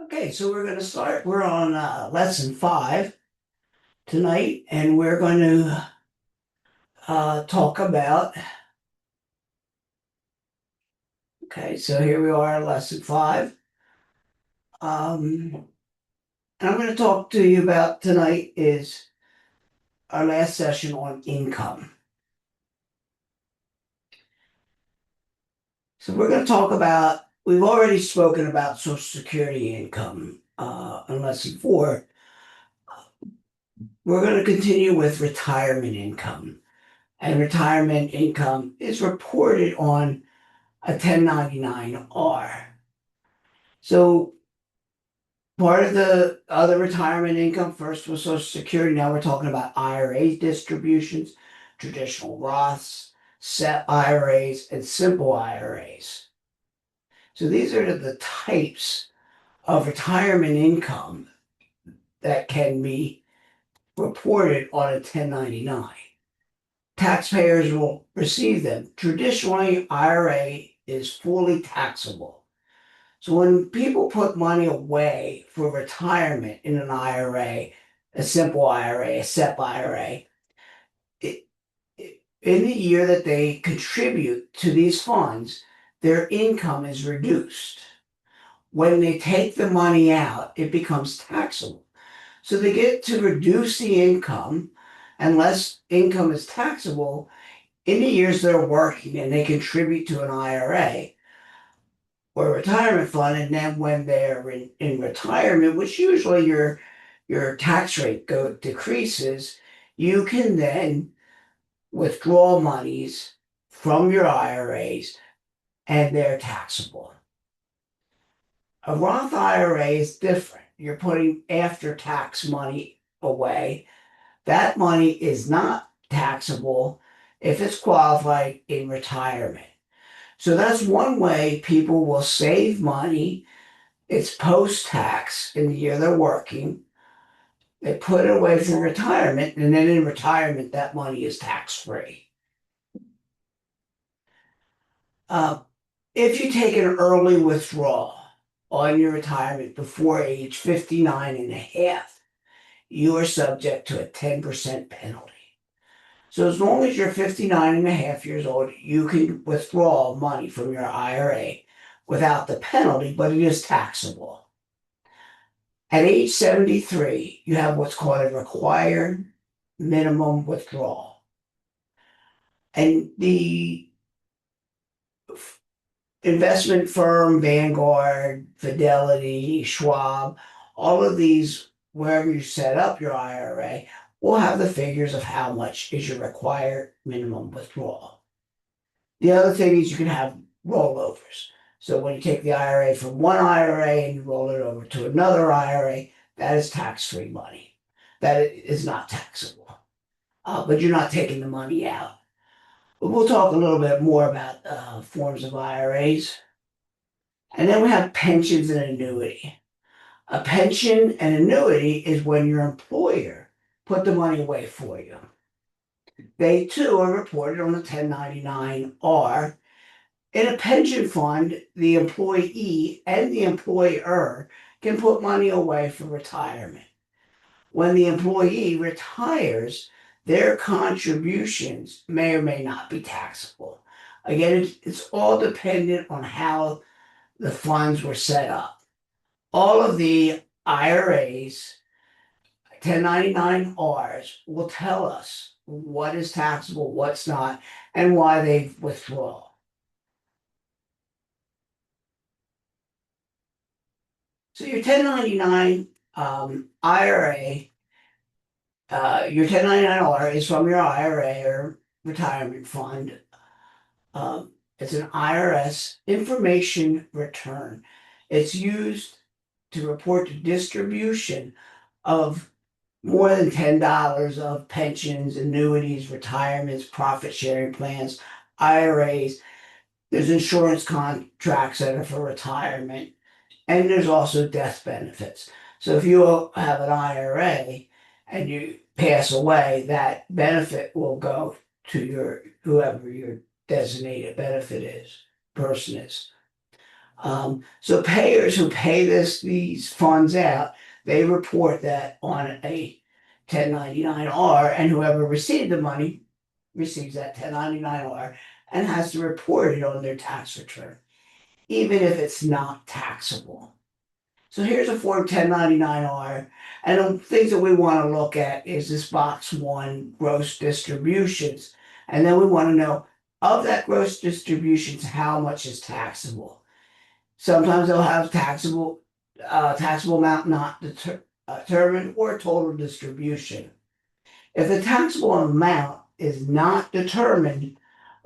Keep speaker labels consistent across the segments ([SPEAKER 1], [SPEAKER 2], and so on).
[SPEAKER 1] Okay, so we're going to start. We're on lesson 5 tonight, and we're going to talk about. Okay, so here we are, lesson 5. And I'm going to talk to you about tonight is our last session on income. So we're going to talk about. We've already spoken about Social Security income in lesson 4. We're going to continue with retirement income. And retirement income is reported on a 1099-R. So part of the other retirement income first was Social Security. Now we're talking about IRA distributions, traditional Roths, SEP IRAs, and simple IRAs. So these are the types of retirement income that can be reported on a 1099. Taxpayers will receive them. Traditionally, IRA is fully taxable. So when people put money away for retirement in an IRA, a simple IRA, a SEP IRA, in the year that they contribute to these funds, their income is reduced. When they take the money out, it becomes taxable. So they get to reduce the income unless income is taxable in the years they're working and they contribute to an IRA or retirement fund, and then when they're in retirement, which usually your tax rate decreases, you can then withdraw monies from your IRAs and they're taxable. A Roth IRA is different. You're putting after tax money away. That money is not taxable if it's qualified in retirement. So that's one way people will save money. It's post-tax in the year they're working. They put it away for retirement, and then in retirement, that money is tax-free. Uh, if you take an early withdrawal on your retirement before age 59 and a half, you are subject to a 10% penalty. So as long as you're 59 and a half years old, you can withdraw money from your IRA without the penalty, but it is taxable. At age 73, you have what's called a required minimum withdrawal. And the investment firm, Vanguard, Fidelity, Schwab, all of these, wherever you set up your IRA, will have the figures of how much is your required minimum withdrawal. The other thing is you can have rollovers. So when you take the IRA from one IRA and you roll it over to another IRA, that is tax-free money. That is not taxable. But you're not taking the money out. But we'll talk a little bit more about forms of IRAs. And then we have pensions and annuity. A pension and annuity is when your employer put the money away for you. They too are reported on a 1099-R. In a pension fund, the employee and the employer can put money away for retirement. When the employee retires, their contributions may or may not be taxable. Again, it's all dependent on how the funds were set up. All of the IRAs, 1099-Rs, will tell us what is taxable, what's not, and why they withdraw. So your 1099 IRA, your 1099-R is from your IRA or retirement fund. It's an IRS information return. It's used to report the distribution of more than $10 of pensions, annuities, retirements, profit sharing plans, IRAs. There's insurance contracts that are for retirement, and there's also death benefits. So if you have an IRA and you pass away, that benefit will go to whoever your designated person is. So payers who pay these funds out, they report that on a 1099-R, and whoever received the money receives that 1099-R and has to report it on their tax return, even if it's not taxable. So here's a Form 1099-R, and the things that we want to look at is this box one, gross distributions. And then we want to know, of that gross distributions, how much is taxable? Sometimes they'll have taxable amount not determined, or total distribution. If the taxable amount is not determined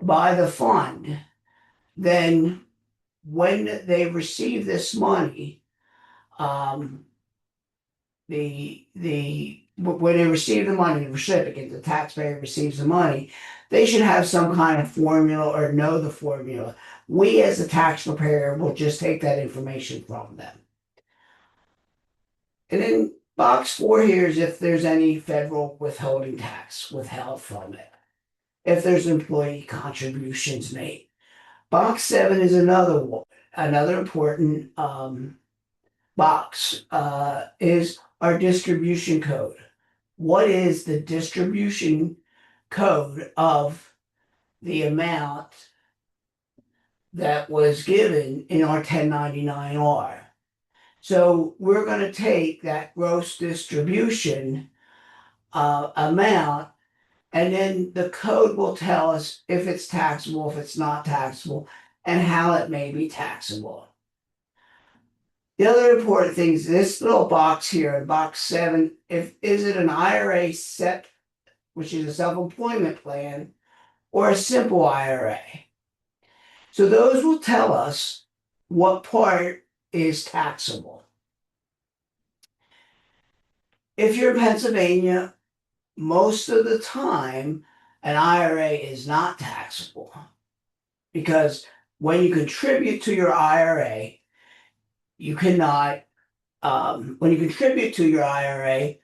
[SPEAKER 1] by the fund, then when they receive this money, um, when they receive the money, the recipient, the taxpayer receives the money, they should have some kind of formula or know the formula. We, as a tax preparer, will just take that information from them. And then box four here is if there's any federal withholding tax withheld from it, if there's employee contributions made. Box seven is another one, another important box is our distribution code. What is the distribution code of the amount that was given in our 1099-R? So we're going to take that gross distribution amount, and then the code will tell us if it's taxable, if it's not taxable, and how it may be taxable. The other important thing is this little box here, in box seven, is it an IRA SEP, which is a self-employment plan, or a simple IRA? So those will tell us what part is taxable. If you're in Pennsylvania, most of the time, an IRA is not taxable, because when you contribute to your IRA, you cannot, when you contribute to your IRA,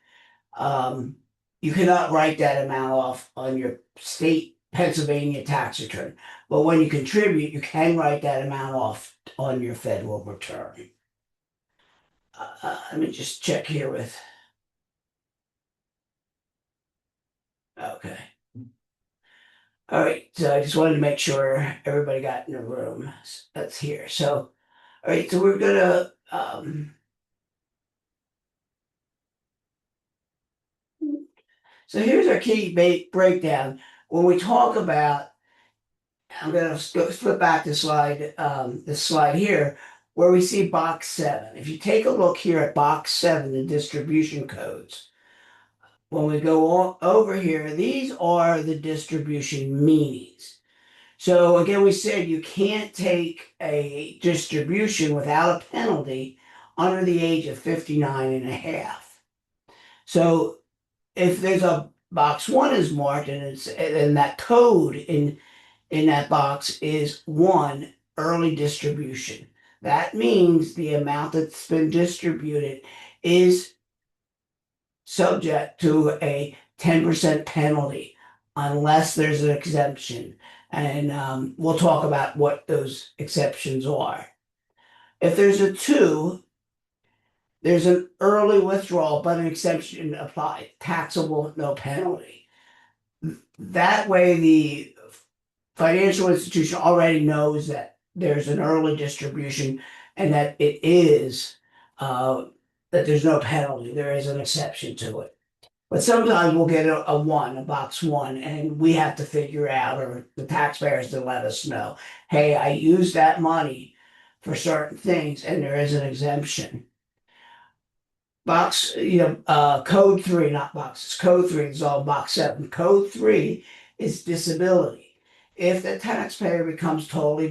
[SPEAKER 1] you cannot write that amount off on your state Pennsylvania tax return. But when you contribute, you can write that amount off on your federal return. Let me just check here with. Okay. All right. So I just wanted to make sure everybody got in the room that's here. So, all right. So we're gonna. So here's our key breakdown. When we talk about, I'm going to flip back to this slide here, where we see box seven. If you take a look here at box seven, the distribution codes, when we go over here, these are the distribution meanings. So again, we said you can't take a distribution without a penalty under the age of 59 and a half. So if there's a box one is marked, and that code in that box is one, early distribution. That means the amount that's been distributed is subject to a 10% penalty unless there's an exemption. And we'll talk about what those exceptions are. If there's a two, there's an early withdrawal, but an exception applied, taxable, no penalty. That way, the financial institution already knows that there's an early distribution and that it is, that there's no penalty. There is an exception to it. But sometimes we'll get a one, a box one, and we have to figure out, or the taxpayers to let us know, hey, I used that money for certain things and there is an exemption. Code three, not boxes, code three is all box seven. Code three is disability. If the taxpayer becomes totally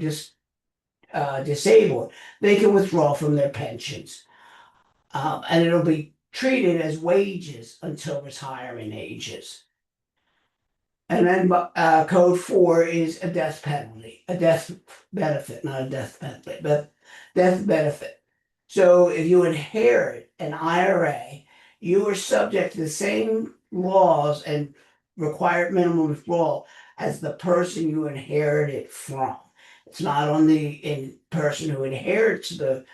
[SPEAKER 1] disabled, they can withdraw from their pensions. And it'll be treated as wages until retirement ages. And then code four is a death penalty, a death benefit, not a death penalty, but death benefit. So if you inherit an IRA, you are subject to the same laws and required minimum withdrawal as the person you inherited from. It's not on the person who inherits the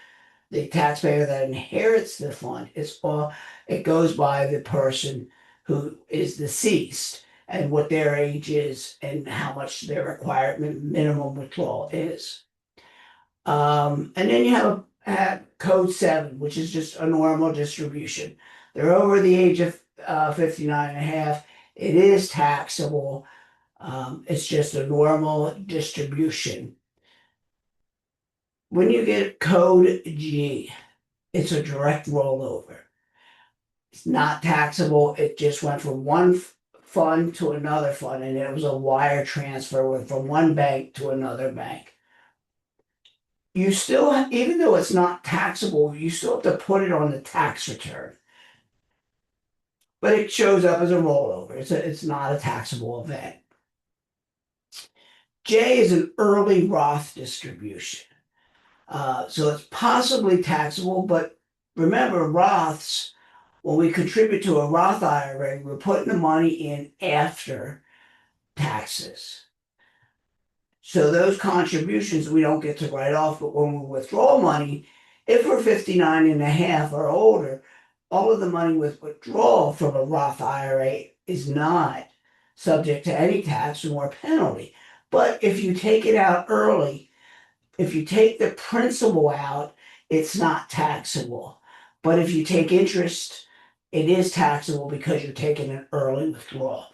[SPEAKER 1] taxpayer that inherits the fund. It goes by the person who is deceased and what their age is and how much their requirement minimum withdrawal is. And then you have code 7, which is just a normal distribution. They're over the age of 59 and a half. It is taxable. It's just a normal distribution. When you get code G, it's a direct rollover. It's not taxable. It just went from one fund to another fund, and it was a wire transfer from one bank to another bank. You still, even though it's not taxable, you still have to put it on the tax return. But it shows up as a rollover. It's not a taxable event. J is an early Roth distribution. So it's possibly taxable, but remember, Roths, when we contribute to a Roth IRA, we're putting the money in after taxes. So those contributions we don't get to write off, but when we withdraw money, if we're 59 and a half or older, all of the money with withdrawal from a Roth IRA is not subject to any tax or penalty. But if you take it out early, if you take the principal out, it's not taxable. But if you take interest, it is taxable because you're taking an early withdrawal.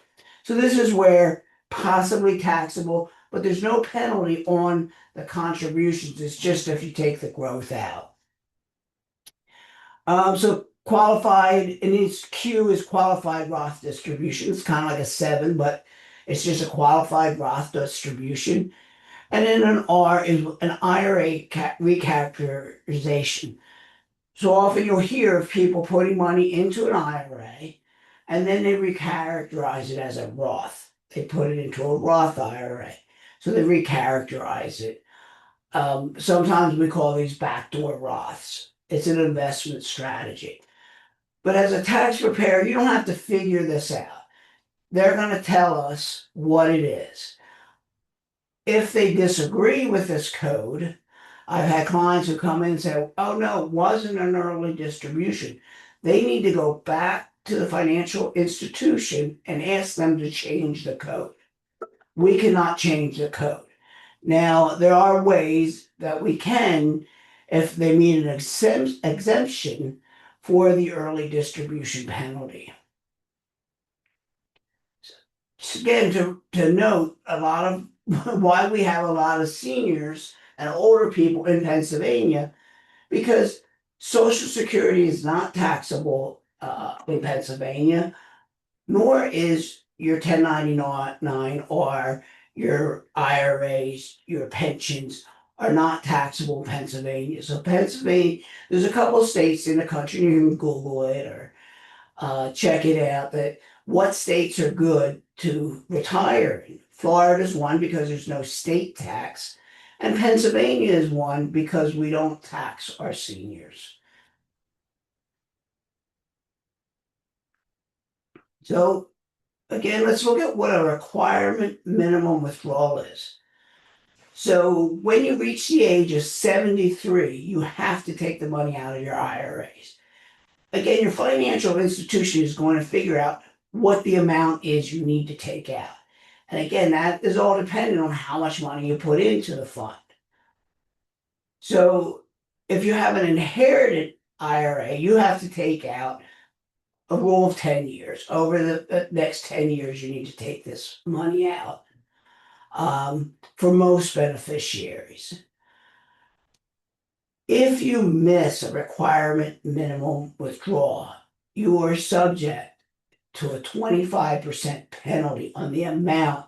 [SPEAKER 1] So this is where possibly taxable, but there's no penalty on the contributions. It's just if you take the growth out. So qualified, and its Q is qualified Roth distribution. It's kind of like a 7, but it's just a qualified Roth distribution. And then an R is an IRA recharacterization. So often you'll hear of people putting money into an IRA and then they recharacterize it as a Roth. They put it into a Roth IRA. So they recharacterize it. Sometimes we call these backdoor Roths. It's an investment strategy. But as a tax preparer, you don't have to figure this out. They're going to tell us what it is. If they disagree with this code, I've had clients who come in and say, oh no, it wasn't an early distribution. They need to go back to the financial institution and ask them to change the code. We cannot change the code. Now, there are ways that we can, if they meet an exemption for the early distribution penalty. So again, to note a lot of why we have a lot of seniors and older people in Pennsylvania, because Social Security is not taxable in Pennsylvania, nor is your 1099 or your IRAs, your pensions are not taxable in Pennsylvania. So Pennsylvania, there's a couple of states in the country, you can Google it or check it out, that what states are good to retire in. Florida is one because there's no state tax, and Pennsylvania is one because we don't tax our seniors. So again, let's look at what a requirement minimum withdrawal is. So when you reach the age of 73, you have to take the money out of your IRAs. Again, your financial institution is going to figure out what the amount is you need to take out. And again, that is all dependent on how much money you put into the fund. So if you have an inherited IRA, you have to take out a rule of 10 years. Over the next 10 years, you need to take this money out for most beneficiaries. If you miss a requirement minimum withdrawal, you are subject to a 25% penalty on the amount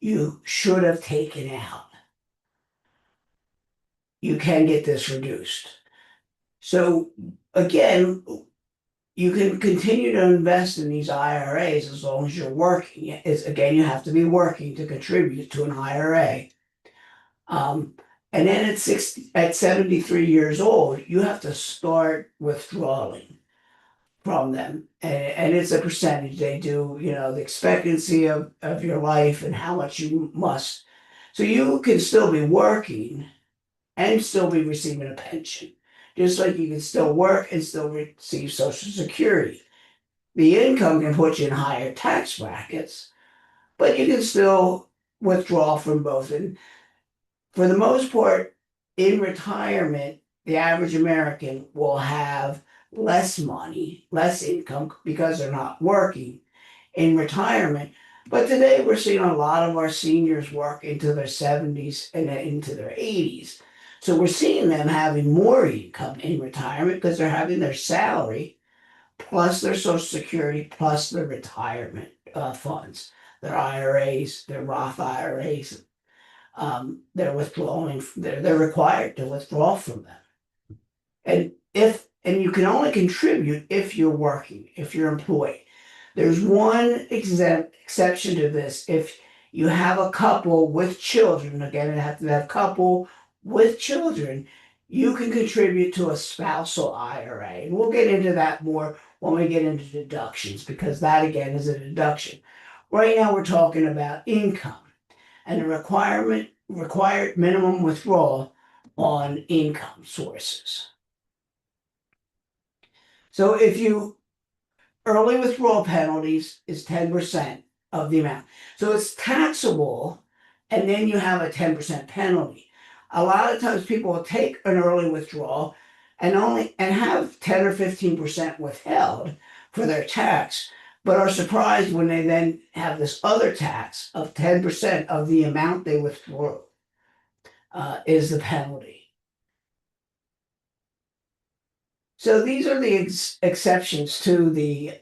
[SPEAKER 1] you should have taken out. You can get this reduced. So again, you can continue to invest in these IRAs as long as you're working. Again, you have to be working to contribute to an IRA. And then at 73 years old, you have to start withdrawing from them. And it's a percentage they do, the expectancy of your life and how much you must. So you can still be working and still be receiving a pension, just like you can still work and still receive Social Security. The income can put you in higher tax brackets, but you can still withdraw from both. And for the most part, in retirement, the average American will have less money, less income because they're not working in retirement. But today we're seeing a lot of our seniors work into their 70s and then into their 80s. So we're seeing them having more income in retirement because they're having their salary plus their Social Security plus their retirement funds, their IRAs, their Roth IRAs. They're withdrawing. They're required to withdraw from them. And you can only contribute if you're working, if you're employed. There's one exception to this. If you have a couple with children, again, it has to have couple with children, you can contribute to a spousal IRA. And we'll get into that more when we get into deductions, because that again is a deduction. Right now we're talking about income and the required minimum withdrawal on income sources. So if you early withdrawal penalties is 10% of the amount. So it's taxable, and then you have a 10% penalty. A lot of times people will take an early withdrawal and have 10 or 15% withheld for their tax, but are surprised when they then have this other tax of 10% of the amount they withdrew is the penalty. So these are the exceptions to the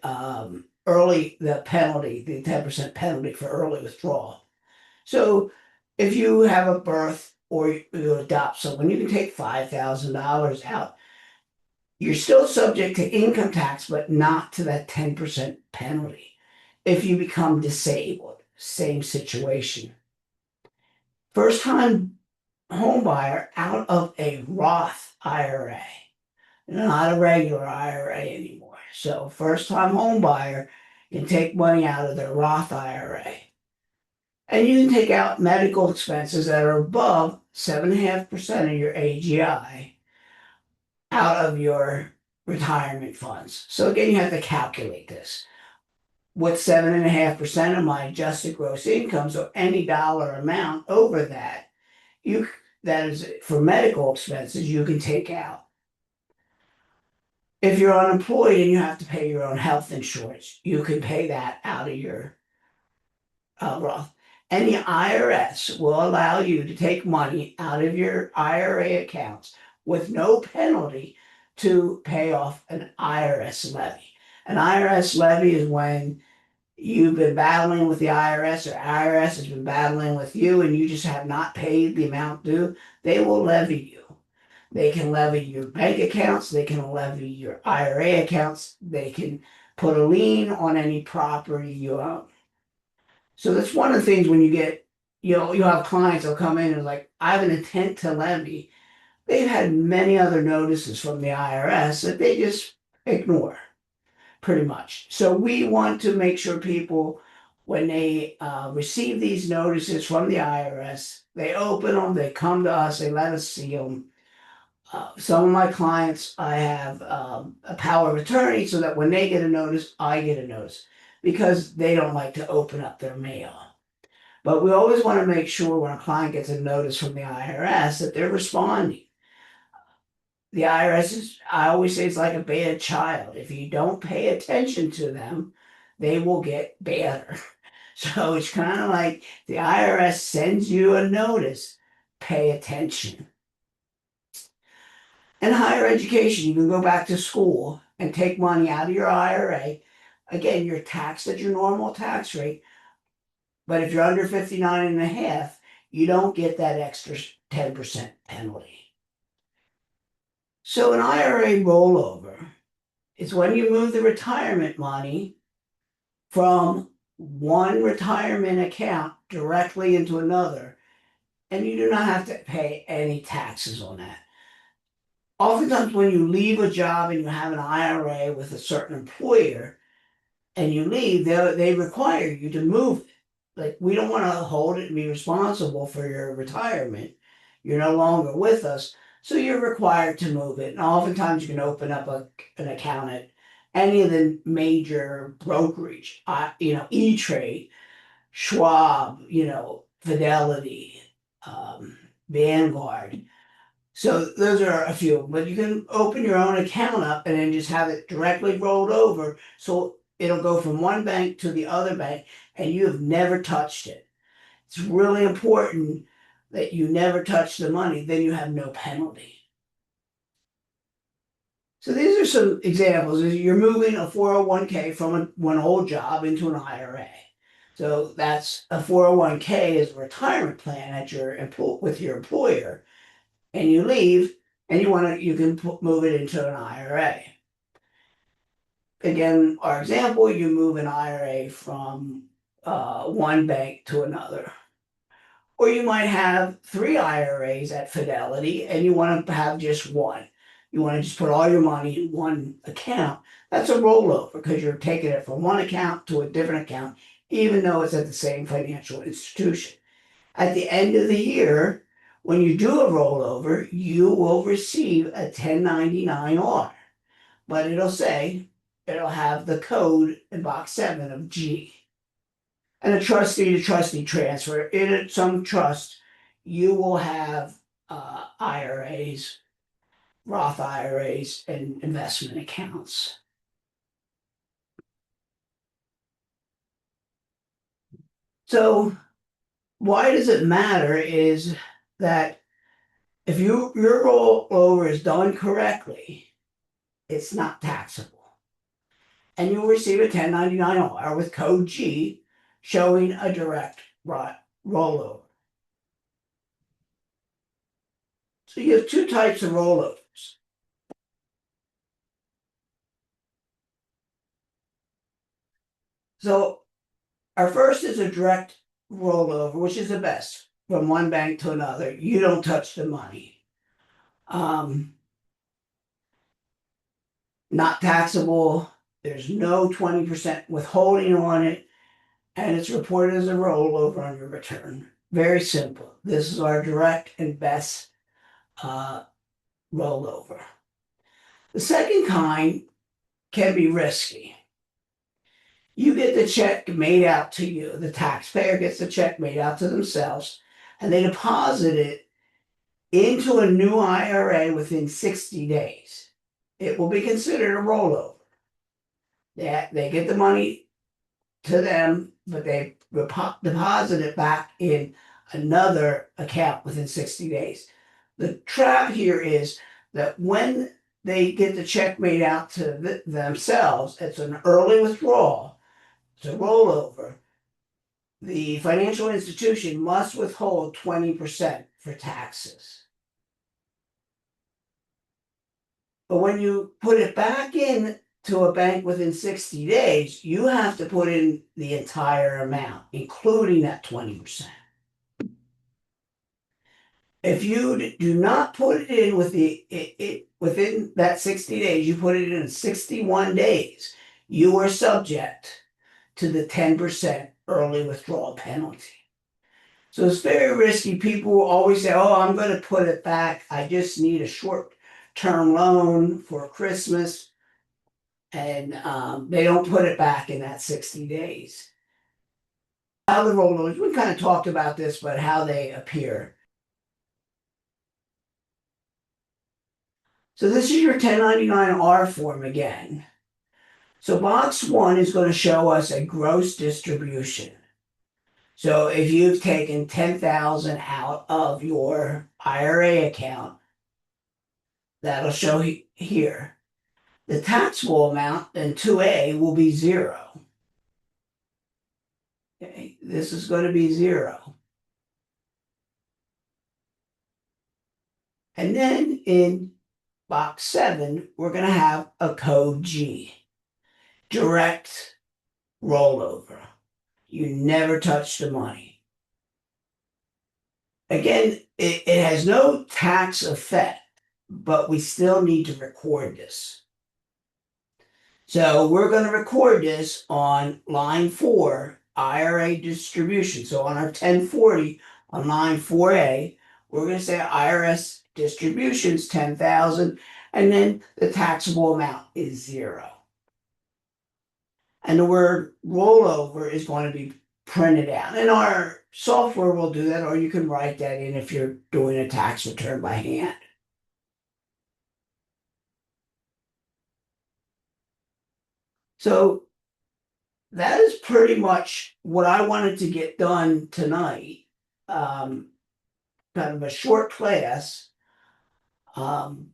[SPEAKER 1] penalty, the 10% penalty for early withdrawal. So if you have a birth or you adopt someone, you can take $5,000 out. You're still subject to income tax, but not to that 10% penalty. If you become disabled, same situation. First time home buyer out of a Roth IRA, not a regular IRA anymore. So first time home buyer can take money out of their Roth IRA. And you can take out medical expenses that are above 7.5% of your AGI out of your retirement funds. So again, you have to calculate this. With 7.5% of my adjusted gross income, so any dollar amount over that, that is for medical expenses, you can take out. If you're unemployed and you have to pay your own health insurance, you can pay that out of your Roth. And the IRS will allow you to take money out of your IRA accounts with no penalty to pay off an IRS levy. An IRS levy is when you've been battling with the IRS, or IRS has been battling with you, and you just have not paid the amount due. They will levy you. They can levy your bank accounts, they can levy your IRA accounts, they can put a lien on any property you own. So that's one of the things when you get, you have clients that'll come in and like, I have an intent to levy. They've had many other notices from the IRS that they just ignore, pretty much. So we want to make sure people, when they receive these notices from the IRS, they open them, they come to us, they let us see them. Some of my clients, I have a power of attorney so that when they get a notice, I get a notice because they don't like to open up their mail. But we always want to make sure when a client gets a notice from the IRS that they're responding. The IRS is, I always say, it's like a bad child. If you don't pay attention to them, they will get badder. So it's kind of like the IRS sends you a notice, pay attention. And higher education, you can go back to school and take money out of your IRA. Again, you're taxed at your normal tax rate, but if you're under 59 and a half, you don't get that extra 10% penalty. So an IRA rollover is when you move the retirement money from one retirement account directly into another, and you do not have to pay any taxes on that. Oftentimes when you leave a job and you have an IRA with a certain employer and you leave, they require you to move it. like, we don't want to hold it and be responsible for your retirement. You're no longer with us, so you're required to move it. And oftentimes you can open up an account at any of the major brokerage, E-Trade, Schwab, Fidelity, Vanguard. So those are a few, but you can open your own account up and then just have it directly rolled over. So it'll go from one bank to the other bank and you have never touched it. It's really important that you never touch the money, then you have no penalty. So these are some examples. You're moving a 401k from one old job into an IRA. So that's a 401k is a retirement plan at with your employer, and you leave and you can move it into an IRA. Again, our example, you move an IRA from one bank to another. Or you might have 3 IRAs at Fidelity and you want to have just one. You want to just put all your money in one account. That's a rollover because you're taking it from one account to a different account, even though it's at the same financial institution. At the end of the year, when you do a rollover, you will receive a 1099-R, but it'll have the code in box 7 of G. And a trustee to trustee transfer. In some trust, you will have IRAs, Roth IRAs, and investment accounts. So why does it matter is that if your rollover is done correctly, it's not taxable. And you'll receive a 1099-R with code G showing a direct rollover. So you have 2 types of rollovers. So our first is a direct rollover, which is the best, from one bank to another. You don't touch the money. Not taxable. There's no 20% withholding on it, and it's reported as a rollover on your return. Very simple. This is our direct and best rollover. The second kind can be risky. You get the check made out to you. The taxpayer gets the check made out to themselves, and they deposit it into a new IRA within 60 days. It will be considered a rollover. They get the money to them, but they deposit it back in another account within 60 days. The trap here is that when they get the check made out to themselves, it's an early withdrawal, it's a rollover. The financial institution must withhold 20% for taxes. But when you put it back in to a bank within 60 days, you have to put in the entire amount, including that 20%. If you do not put it in within that 60 days, you put it in 61 days, you are subject to the 10% early withdrawal penalty. So it's very risky. People will always say, oh, I'm going to put it back. I just need a short-term loan for Christmas. And they don't put it back in that 60 days. How the rollovers, we kind of talked about this, but how they appear. So this is your 1099-R form again. So box 1 is going to show us a gross distribution. So if you've taken 10,000 out of your IRA account, that'll show here. The taxable amount in 2A will be 0. Okay, this is going to be 0. And then in box 7, we're going to have a code G, direct rollover. You never touch the money. Again, it has no tax effect, but we still need to record this. So we're going to record this on line 4 IRA distribution. So on our 1040 on line 4A, we're going to say IRS distributions 10,000, and then the taxable amount is 0. And the word rollover is going to be printed out. And our software will do that, or you can write that in if you're doing a tax return by hand. So that is pretty much what I wanted to get done tonight. Um, Kind of a short class. Um,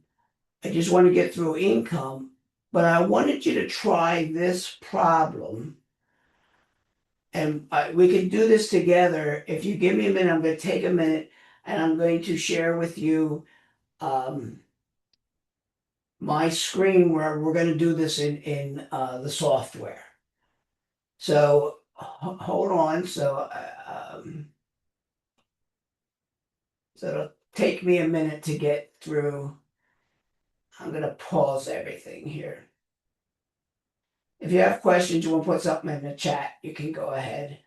[SPEAKER 1] I just want to get through income, but I wanted you to try this problem. And we can do this together. If you give me a minute, I'm going to take a minute and I'm going to share with you um, my screen where we're going to do this in the software. So hold on. So it'll take me a minute to get through. I'm going to pause everything here. If you have questions, you want to put something in the chat, you can go ahead.